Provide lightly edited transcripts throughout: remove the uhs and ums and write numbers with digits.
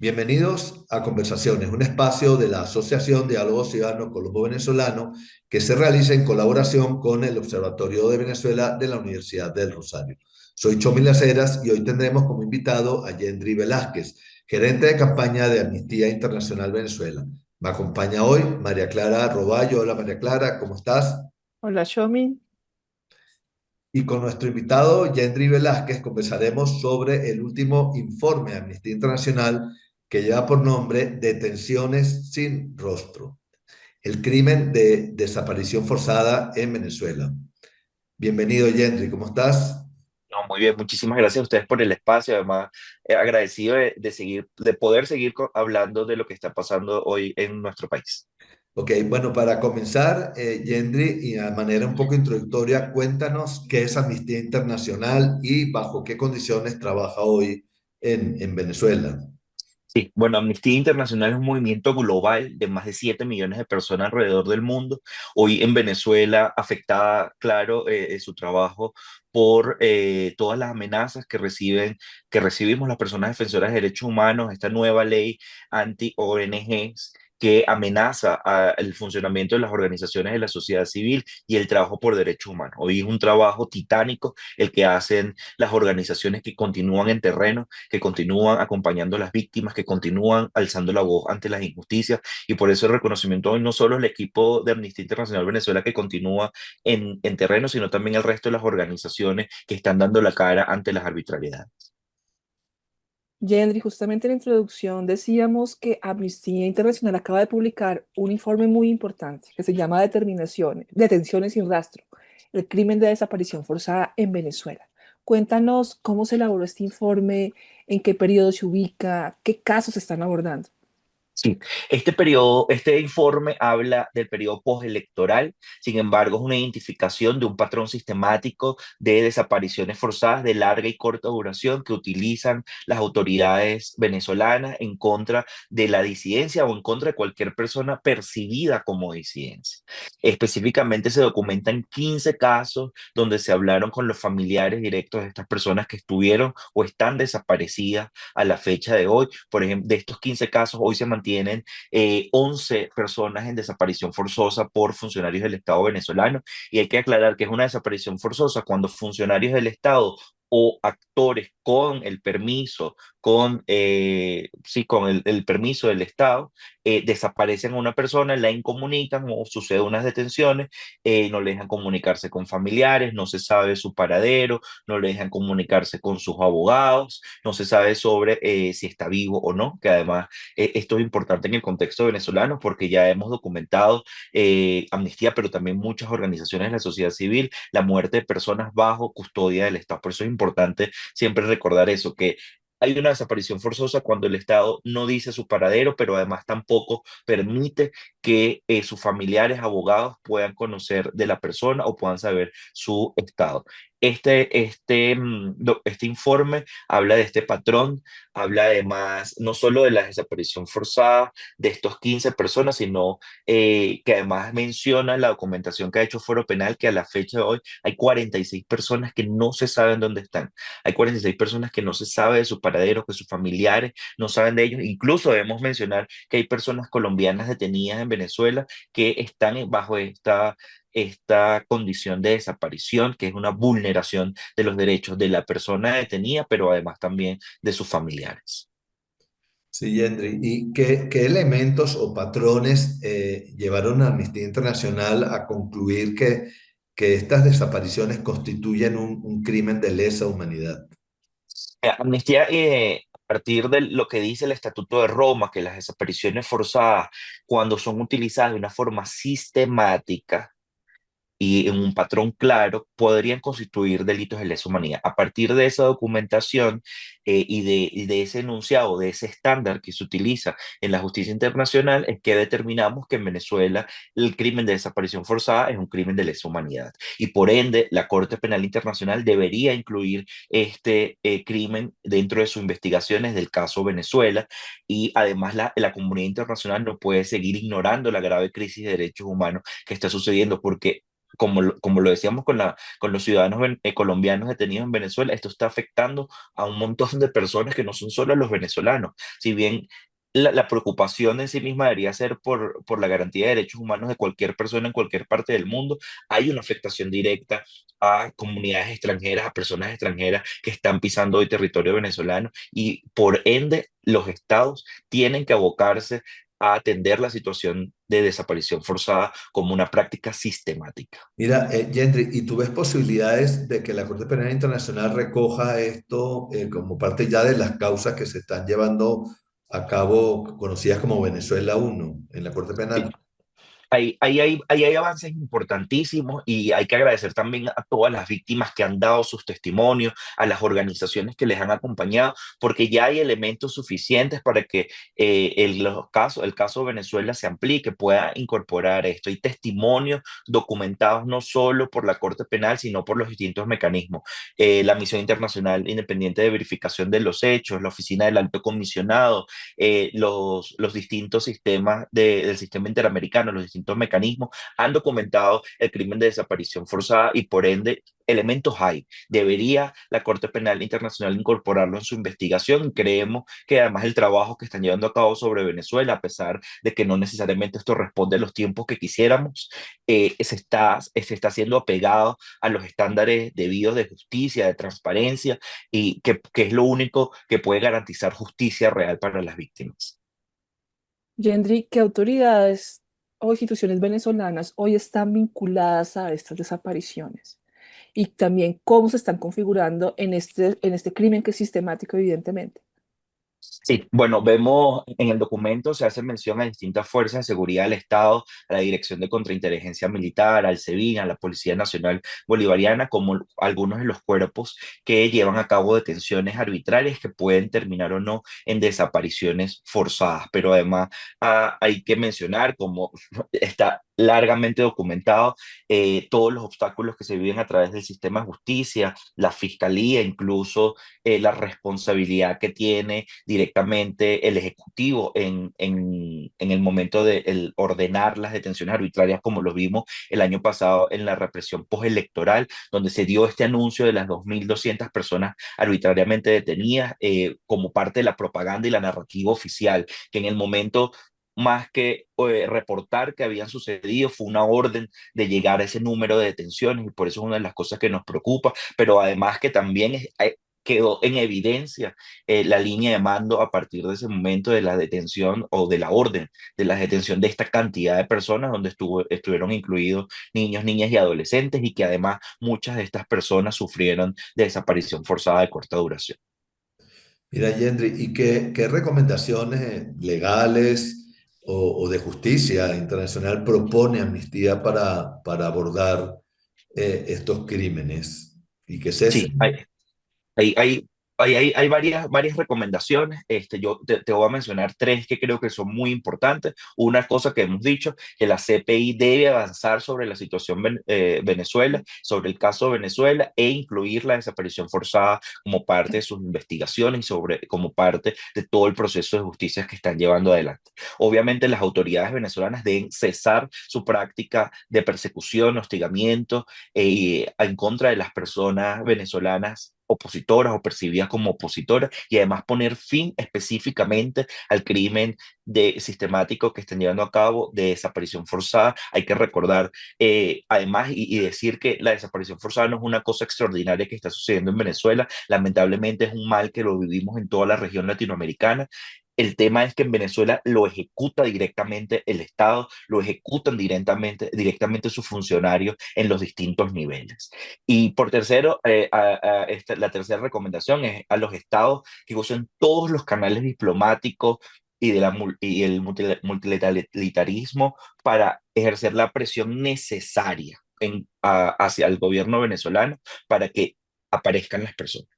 Bienvenidos a Conversaciones, un espacio de la Asociación Diálogo Ciudadano Colombo-Venezolano que se realiza en colaboración con el Observatorio de Venezuela de la Universidad del Rosario. Soy Chomi Las Heras y hoy tendremos como invitado a Yendri Velázquez, gerente de campaña de Amnistía Internacional Venezuela. Me acompaña hoy María Clara Roballo. Hola María Clara, ¿cómo estás? Hola, Shomi. Y con nuestro invitado, Yendri Velázquez, conversaremos sobre el último informe de Amnistía Internacional que lleva por nombre Detenciones sin rostro, el crimen de desaparición forzada en Venezuela. Bienvenido, Yendri, ¿cómo estás? No, muy bien, muchísimas gracias a ustedes por el espacio. Además, agradecido de seguir, de poder seguir hablando de lo que está pasando hoy en nuestro país. Ok, bueno, para comenzar, Yendri, y a manera un poco introductoria, cuéntanos qué es Amnistía Internacional y bajo qué condiciones trabaja hoy en Venezuela. Sí, bueno, Amnistía Internacional es un movimiento global de más de 7 millones de personas alrededor del mundo. Hoy en Venezuela, afectada, claro, su trabajo por todas las amenazas que recibimos las personas defensoras de derechos humanos, esta nueva ley anti-ONGs que amenaza el funcionamiento de las organizaciones de la sociedad civil y el trabajo por derechos humanos. Hoy es un trabajo titánico el que hacen las organizaciones que continúan en terreno, que continúan acompañando a las víctimas, que continúan alzando la voz ante las injusticias, y por eso el reconocimiento hoy no solo el equipo de Amnistía Internacional Venezuela que continúa en terreno, sino también el resto de las organizaciones que están dando la cara ante las arbitrariedades. Yendri, justamente en la introducción decíamos que Amnistía Internacional acaba de publicar un informe muy importante que se llama Detenciones sin rastro, el crimen de desaparición forzada en Venezuela. Cuéntanos cómo se elaboró este informe, en qué periodo se ubica, qué casos se están abordando. Sí, este periodo, este informe habla del periodo postelectoral. Sin embargo, es una identificación de un patrón sistemático de desapariciones forzadas de larga y corta duración que utilizan las autoridades venezolanas en contra de la disidencia o en contra de cualquier persona percibida como disidencia. Específicamente se documentan 15 casos donde se hablaron con los familiares directos de estas personas que estuvieron o están desaparecidas a la fecha de hoy. Por ejemplo, de estos 15 casos, hoy se mantienen 11 personas en desaparición forzosa por funcionarios del Estado venezolano. Y hay que aclarar que es una desaparición forzosa cuando funcionarios del Estado o actores con el permiso, sí, con el permiso del Estado, desaparecen a una persona, la incomunican o sucede unas detenciones, no le dejan comunicarse con familiares, no se sabe su paradero, no le dejan comunicarse con sus abogados, no se sabe sobre si está vivo o no, que además esto es importante en el contexto venezolano porque ya hemos documentado Amnistía, pero también muchas organizaciones de la sociedad civil, la muerte de personas bajo custodia del Estado. Por eso es importante siempre recordar eso, que hay una desaparición forzosa cuando el Estado no dice su paradero, pero además tampoco permite que sus familiares, abogados puedan conocer de la persona o puedan saber su estado. Este informe habla de este patrón, habla además no solo de la desaparición forzada de estos 15 personas, sino que además menciona la documentación que ha hecho Foro Penal, que a la fecha de hoy hay 46 personas que no se saben dónde están. Hay 46 personas que no se sabe de sus paraderos, que sus familiares no saben de ellos. Incluso debemos mencionar que hay personas colombianas detenidas en Venezuela que están bajo esta condición de desaparición, que es una vulneración de los derechos de la persona detenida, pero además también de sus familiares. Sí, Yendri. ¿Y qué elementos o patrones llevaron a Amnistía Internacional a concluir que estas desapariciones constituyen un crimen de lesa humanidad? Amnistía, a partir de lo que dice el Estatuto de Roma, que las desapariciones forzadas, cuando son utilizadas de una forma sistemática, y en un patrón claro podrían constituir delitos de lesa humanidad. A partir de esa documentación y de ese enunciado, de ese estándar que se utiliza en la justicia internacional, es que determinamos que en Venezuela el crimen de desaparición forzada es un crimen de lesa humanidad. Y por ende, la Corte Penal Internacional debería incluir este crimen dentro de sus investigaciones del caso Venezuela. Y además la comunidad internacional no puede seguir ignorando la grave crisis de derechos humanos que está sucediendo, porque como lo decíamos con los ciudadanos colombianos detenidos en Venezuela, esto está afectando a un montón de personas que no son solo los venezolanos. Si bien la preocupación en sí misma debería ser por la garantía de derechos humanos de cualquier persona en cualquier parte del mundo, hay una afectación directa a comunidades extranjeras, a personas extranjeras que están pisando hoy territorio venezolano y por ende los estados tienen que abocarse a atender la situación de desaparición forzada como una práctica sistemática. Mira, Gendry, ¿y tú ves posibilidades de que la Corte Penal Internacional recoja esto como parte ya de las causas que se están llevando a cabo, conocidas como Venezuela 1, en la Corte Penal? Ahí hay avances importantísimos y hay que agradecer también a todas las víctimas que han dado sus testimonios, a las organizaciones que les han acompañado, porque ya hay elementos suficientes para que el caso de Venezuela se amplíe, que pueda incorporar esto. Hay testimonios documentados no solo por la Corte Penal, sino por los distintos mecanismos. La Misión Internacional Independiente de Verificación de los Hechos, la Oficina del Alto Comisionado, los distintos sistemas del sistema interamericano, los distintos mecanismos han documentado el crimen de desaparición forzada y por ende elementos hay. Debería la Corte Penal Internacional incorporarlo en su investigación. Creemos que además el trabajo que están llevando a cabo sobre Venezuela, a pesar de que no necesariamente esto responde a los tiempos que quisiéramos, se está siendo apegado a los estándares debidos de justicia, de transparencia y que es lo único que puede garantizar justicia real para las víctimas. Gendry, ¿qué autoridades o instituciones venezolanas hoy están vinculadas a estas desapariciones? Y también cómo se están configurando en este crimen que es sistemático, evidentemente. Sí, bueno, vemos en el documento se hace mención a distintas fuerzas de seguridad del Estado, a la Dirección de Contrainteligencia Militar, al SEBIN, a la Policía Nacional Bolivariana, como algunos de los cuerpos que llevan a cabo detenciones arbitrarias que pueden terminar o no en desapariciones forzadas. Pero además hay que mencionar, como está largamente documentado, todos los obstáculos que se viven a través del sistema de justicia, la fiscalía, incluso la responsabilidad que tiene directamente el Ejecutivo en el momento de ordenar las detenciones arbitrarias, como lo vimos el año pasado en la represión postelectoral, donde se dio este anuncio de las 2.200 personas arbitrariamente detenidas como parte de la propaganda y la narrativa oficial, que en el momento más que reportar que habían sucedido, fue una orden de llegar a ese número de detenciones y por eso es una de las cosas que nos preocupa, pero además que también quedó en evidencia la línea de mando a partir de ese momento de la detención o de la orden de la detención de esta cantidad de personas donde estuvieron incluidos niños, niñas y adolescentes y que además muchas de estas personas sufrieron de desaparición forzada de corta duración. Mira, Gendry, ¿y qué recomendaciones legales o de justicia internacional propone Amnistía para abordar estos crímenes y que Sí, cesen? Hay, hay, hay varias recomendaciones. Yo te voy a mencionar tres que creo que son muy importantes. Una cosa que hemos dicho, que la CPI debe avanzar sobre la situación Venezuela, sobre el caso de Venezuela e incluir la desaparición forzada como parte de sus investigaciones y como parte de todo el proceso de justicia que están llevando adelante. Obviamente las autoridades venezolanas deben cesar su práctica de persecución, hostigamiento en contra de las personas venezolanas opositoras o percibidas como opositoras y además poner fin específicamente al crimen sistemático que están llevando a cabo de desaparición forzada. Hay que recordar además y decir que la desaparición forzada no es una cosa extraordinaria que está sucediendo en Venezuela, lamentablemente es un mal que lo vivimos en toda la región latinoamericana. El tema es que en Venezuela lo ejecuta directamente el Estado, lo ejecutan directamente sus funcionarios en los distintos niveles. Y por tercero, la tercera recomendación es a los estados que usen todos los canales diplomáticos y el multilateralismo para ejercer la presión necesaria hacia el gobierno venezolano para que aparezcan las personas.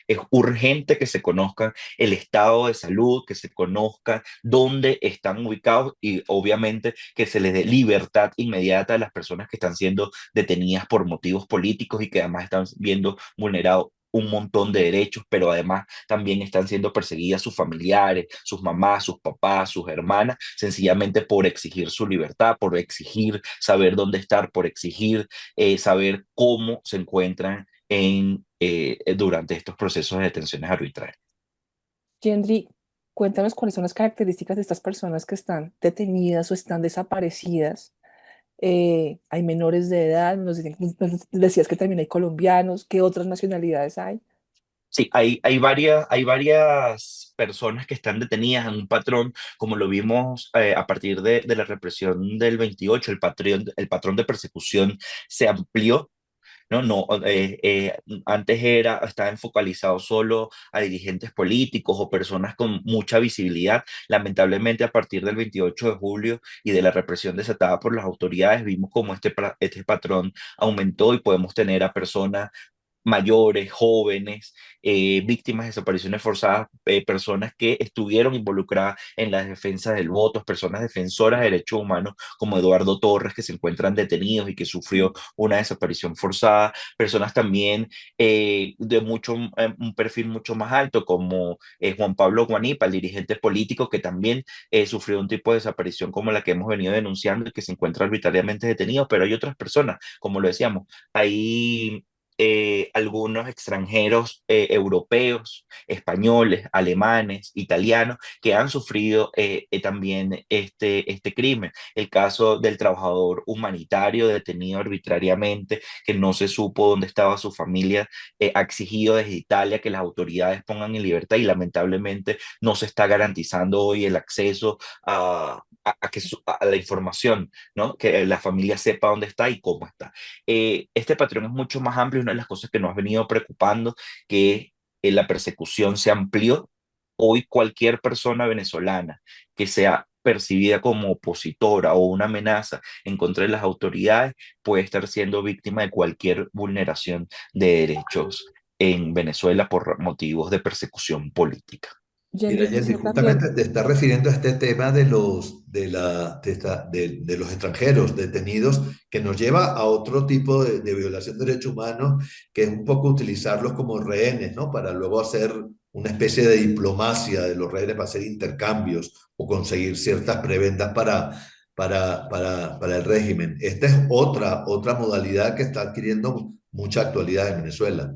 Es urgente que se conozca el estado de salud, que se conozca dónde están ubicados y obviamente que se les dé libertad inmediata a las personas que están siendo detenidas por motivos políticos y que además están viendo vulnerado un montón de derechos, pero además también están siendo perseguidas sus familiares, sus mamás, sus papás, sus hermanas, sencillamente por exigir su libertad, por exigir saber dónde estar, por exigir saber cómo se encuentran durante estos procesos de detenciones arbitrarias. Gendry, cuéntanos cuáles son las características de estas personas que están detenidas o están desaparecidas. Hay menores de edad, nos decías que también hay colombianos, ¿qué otras nacionalidades hay? Sí, hay varias personas que están detenidas en un patrón, como lo vimos a partir de la represión del 28. El patrón de persecución se amplió. No, no, antes estaba focalizado solo a dirigentes políticos o personas con mucha visibilidad. Lamentablemente, a partir del 28 de julio y de la represión desatada por las autoridades, vimos como este patrón aumentó y podemos tener a personas mayores, jóvenes, víctimas de desapariciones forzadas, personas que estuvieron involucradas en la defensa del voto, personas defensoras de derechos humanos como Eduardo Torres, que se encuentran detenidos y que sufrió una desaparición forzada, personas también de un perfil mucho más alto como Juan Pablo Guanipa, el dirigente político que también sufrió un tipo de desaparición como la que hemos venido denunciando y que se encuentra arbitrariamente detenido, pero hay otras personas, como lo decíamos, hay algunos extranjeros europeos, españoles, alemanes, italianos, que han sufrido también este crimen. El caso del trabajador humanitario detenido arbitrariamente, que no se supo dónde estaba su familia, ha exigido desde Italia que las autoridades pongan en libertad y lamentablemente no se está garantizando hoy el acceso a la información, ¿no? Que la familia sepa dónde está y cómo está. Este patrón es mucho más amplio, una de las cosas que nos ha venido preocupando, que la persecución se amplió. Hoy cualquier persona venezolana que sea percibida como opositora o una amenaza en contra de las autoridades puede estar siendo víctima de cualquier vulneración de derechos en Venezuela por motivos de persecución política. Mira, Gendry, Yendi, quisiera también, justamente te está refiriendo a este tema de los extranjeros detenidos, que nos lleva a otro tipo de violación de derechos humanos, que es un poco utilizarlos como rehenes, ¿no? Para luego hacer una especie de diplomacia de los rehenes, para hacer intercambios o conseguir ciertas prebendas para el régimen. Esta es otra modalidad que está adquiriendo mucha actualidad en Venezuela.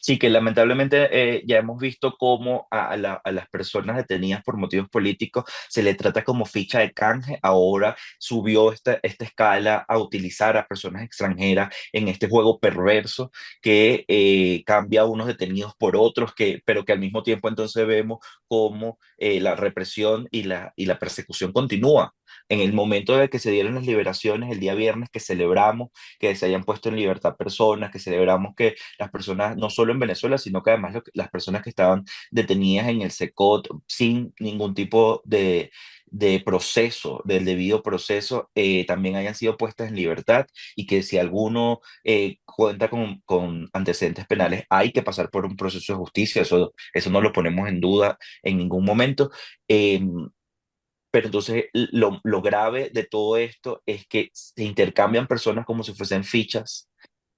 Sí, que lamentablemente ya hemos visto cómo a las personas detenidas por motivos políticos se le trata como ficha de canje. Ahora subió esta escala a utilizar a personas extranjeras en este juego perverso que cambia a unos detenidos por otros, pero que al mismo tiempo entonces vemos cómo la represión y la persecución continúa. En el momento de que se dieron las liberaciones, el día viernes que celebramos que se hayan puesto en libertad personas, que celebramos que las personas, no solo en Venezuela, sino que además las personas que estaban detenidas en el SECOT sin ningún tipo de proceso, del debido proceso, también hayan sido puestas en libertad y que si alguno cuenta con antecedentes penales, hay que pasar por un proceso de justicia, eso no lo ponemos en duda en ningún momento. Pero entonces lo grave de todo esto es que se intercambian personas como si fuesen fichas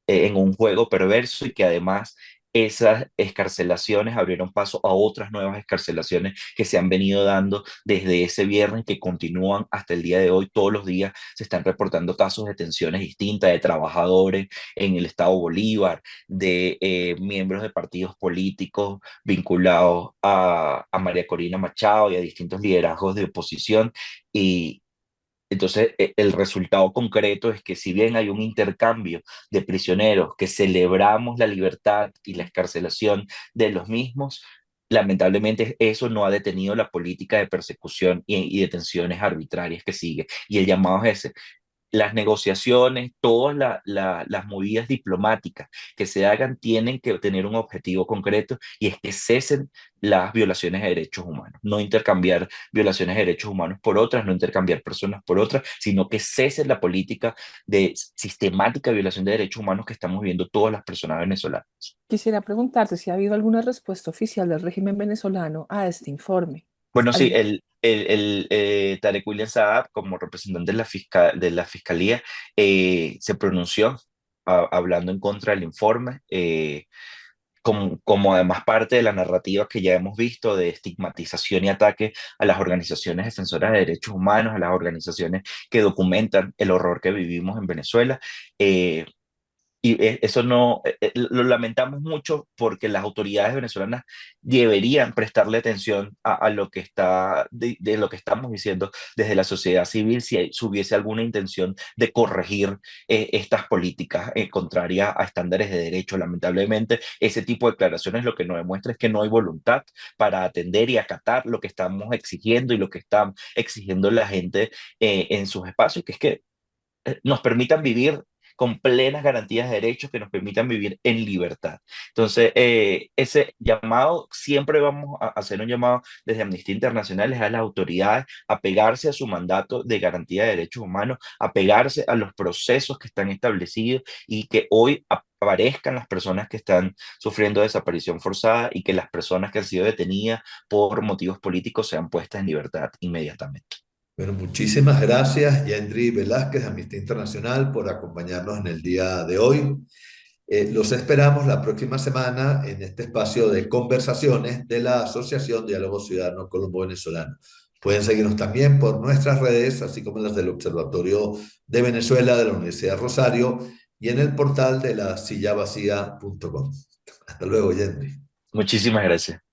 en un juego perverso y que además esas escarcelaciones abrieron paso a otras nuevas escarcelaciones que se han venido dando desde ese viernes que continúan hasta el día de hoy. Todos los días se están reportando casos de detenciones distintas de trabajadores en el estado Bolívar, de miembros de partidos políticos vinculados a María Corina Machado y a distintos liderazgos de oposición. Y, entonces, el resultado concreto es que si bien hay un intercambio de prisioneros que celebramos la libertad y la excarcelación de los mismos, lamentablemente eso no ha detenido la política de persecución y detenciones arbitrarias que sigue. Y el llamado es ese, las negociaciones, todas las movidas diplomáticas que se hagan tienen que tener un objetivo concreto y es que cesen las violaciones de derechos humanos. No intercambiar violaciones de derechos humanos por otras, no intercambiar personas por otras, sino que cesen la política de sistemática violación de derechos humanos que estamos viendo todas las personas venezolanas. quisiera preguntarte si ha habido alguna respuesta oficial del régimen venezolano a este informe. Bueno, sí, ¿Algún- Tarek William Saab, como representante de la fiscalía, se pronunció hablando en contra del informe. como además parte de la narrativa que ya hemos visto de estigmatización y ataque a las organizaciones defensoras de derechos humanos, a las organizaciones que documentan el horror que vivimos en Venezuela. eh, Eso no, lo lamentamos mucho porque las autoridades venezolanas deberían prestarle atención a lo que de lo que estamos diciendo desde la sociedad civil si hubiese alguna intención de corregir estas políticas contrarias a estándares de derecho. Lamentablemente, ese tipo de declaraciones lo que nos demuestra es que no hay voluntad para atender y acatar lo que estamos exigiendo y lo que está exigiendo la gente en sus espacios, que es que nos permitan vivir con plenas garantías de derechos, que nos permitan vivir en libertad. Entonces, ese llamado, siempre vamos a hacer un llamado desde Amnistía Internacional es a las autoridades a pegarse a su mandato de garantía de derechos humanos, a pegarse a los procesos que están establecidos y que hoy aparezcan las personas que están sufriendo desaparición forzada y que las personas que han sido detenidas por motivos políticos sean puestas en libertad inmediatamente. Bueno, muchísimas gracias, Yendri Velázquez, de Amnistía Internacional, por acompañarnos en el día de hoy. Los esperamos la próxima semana en este espacio de conversaciones de la Asociación Diálogo Ciudadano Colombo-Venezolano. Pueden seguirnos también por nuestras redes, así como las del Observatorio de Venezuela de la Universidad Rosario y en el portal de la sillavacía.com. Hasta luego, Yendri. Muchísimas gracias.